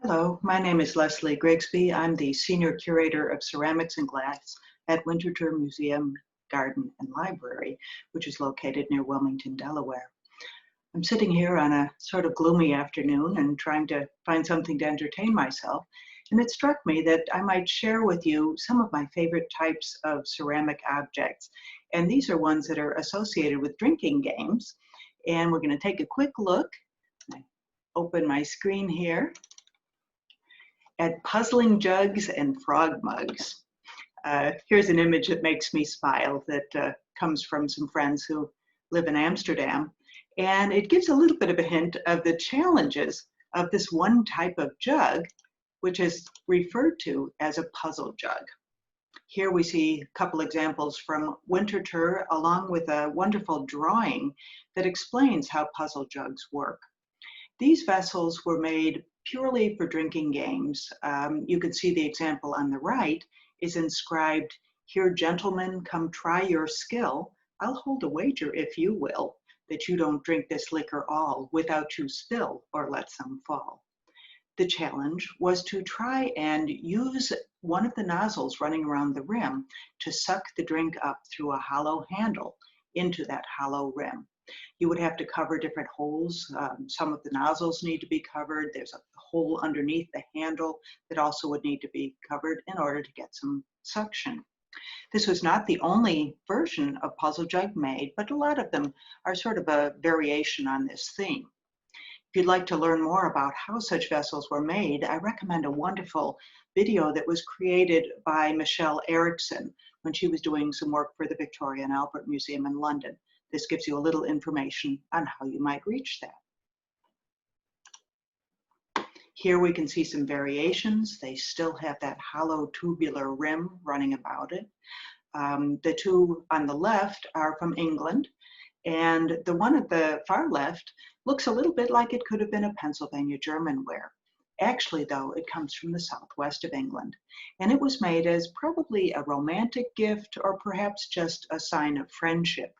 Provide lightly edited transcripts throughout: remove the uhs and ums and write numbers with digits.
Hello, my name is Leslie Grigsby. I'm the Senior Curator of Ceramics and Glass at Winterthur Museum, Garden and Library, which is located near Wilmington, Delaware. I'm sitting here on a sort of gloomy afternoon and trying to find something to entertain myself, and it struck me that I might share with you some of my favorite types of ceramic objects. And these are ones that are associated with drinking games. And we're going to take a quick look. I open my screen here at puzzling jugs and frog mugs. Here's an image that makes me smile that comes from some friends who live in Amsterdam. And it gives a little bit of a hint of the challenges of this one type of jug, which is referred to as a puzzle jug. Here we see a couple examples from Winterthur, along with a wonderful drawing that explains how puzzle jugs work. These vessels were made purely for drinking games. You can see the example on the right is inscribed, "Here, gentlemen, come try your skill. I'll hold a wager, if you will, that you don't drink this liquor all without you spill or let some fall." The challenge was to try and use one of the nozzles running around the rim to suck the drink up through a hollow handle into that hollow rim. You would have to cover different holes. Some of the nozzles need to be covered. There's a hole underneath the handle that also would need to be covered in order to get some suction. This was not the only version of puzzle jug made, but a lot of them are sort of a variation on this theme. If you'd like to learn more about how such vessels were made, I recommend a wonderful video that was created by Michelle Erickson when she was doing some work for the Victoria and Albert Museum in London. This gives you a little information on how you might reach that. Here we can see some variations. They still have that hollow tubular rim running about it. The two on the left are from England, and the one at the far left looks a little bit like it could have been a Pennsylvania German ware. Actually, though, it comes from the southwest of England, and it was made as probably a romantic gift or perhaps just a sign of friendship.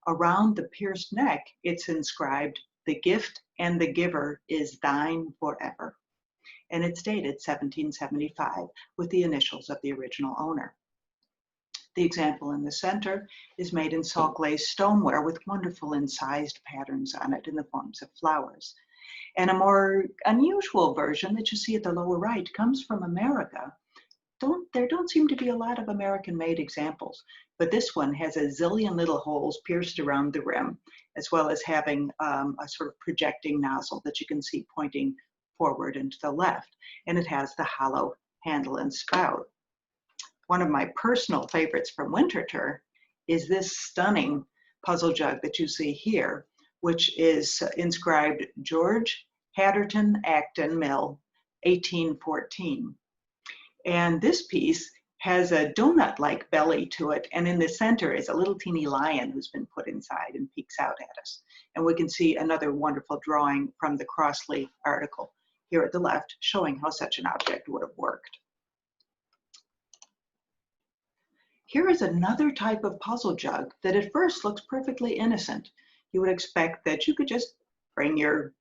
Around the pierced neck, it's inscribed, "The gift and the giver is thine forever." And it's dated 1775 with the initials of the original owner. The example in the center is made in salt glaze stoneware with wonderful incised patterns on it in the forms of flowers. And a more unusual version that you see at the lower right comes from America. There don't seem to be a lot of American-made examples, but this one has a zillion little holes pierced around the rim, as well as having a sort of projecting nozzle that you can see pointing forward and to the left, and it has the hollow handle and spout. One of my personal favorites from Winterthur is this stunning puzzle jug that you see here, which is inscribed George Hatterton Acton Mill, 1814. And this piece has a donut-like belly to it, and in the center is a little teeny lion who's been put inside and peeks out at us. And we can see another wonderful drawing from the Crossley article here at the left, showing how such an object would have worked. Here is another type of puzzle jug that at first looks perfectly innocent. You would expect that you could just bring your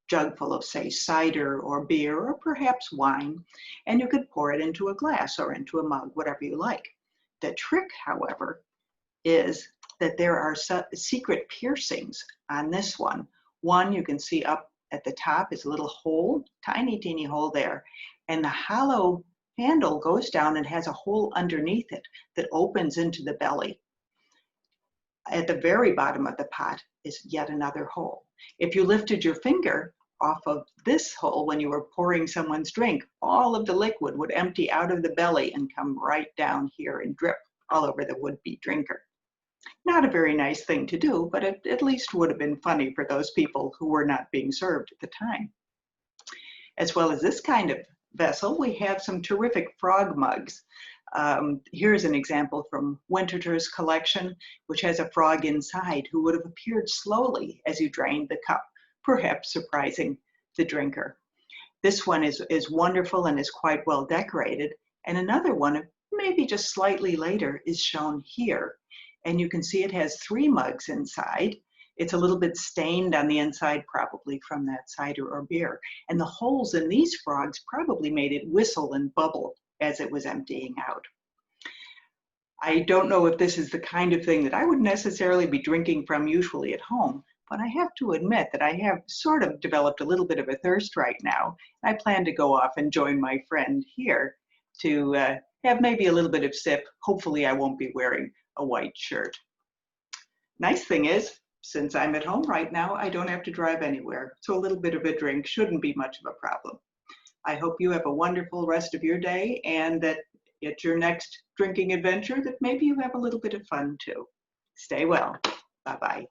jug full of, say, cider or beer or perhaps wine, and you could pour it into a glass or into a mug, whatever you like. The trick, however, is that there are secret piercings on this one. One you can see up at the top is a little hole, tiny, teeny hole there, and the hollow handle goes down and has a hole underneath it that opens into the belly. At the very bottom of the pot is yet another hole. If you lifted your finger off of this hole when you were pouring someone's drink, all of the liquid would empty out of the belly and come right down here and drip all over the would-be drinker. Not a very nice thing to do, but it at least would have been funny for those people who were not being served at the time. As well as this kind of vessel, we have some terrific frog mugs. Here's an example from Winterthur's collection, which has a frog inside who would have appeared slowly as you drained the cup, perhaps surprising the drinker. This one is wonderful and is quite well decorated. And another one, maybe just slightly later, is shown here. And you can see it has 3 mugs inside. It's a little bit stained on the inside, probably from that cider or beer. And the holes in these frogs probably made it whistle and bubble as it was emptying out. I don't know if this is the kind of thing that I would necessarily be drinking from usually at home, but I have to admit that I have sort of developed a little bit of a thirst right now. I plan to go off and join my friend here to have maybe a little bit of sip. Hopefully I won't be wearing a white shirt. Nice thing is, since I'm at home right now, I don't have to drive anywhere, so a little bit of a drink shouldn't be much of a problem. I hope you have a wonderful rest of your day, and that at your next drinking adventure that maybe you have a little bit of fun too. Stay well. Bye-bye.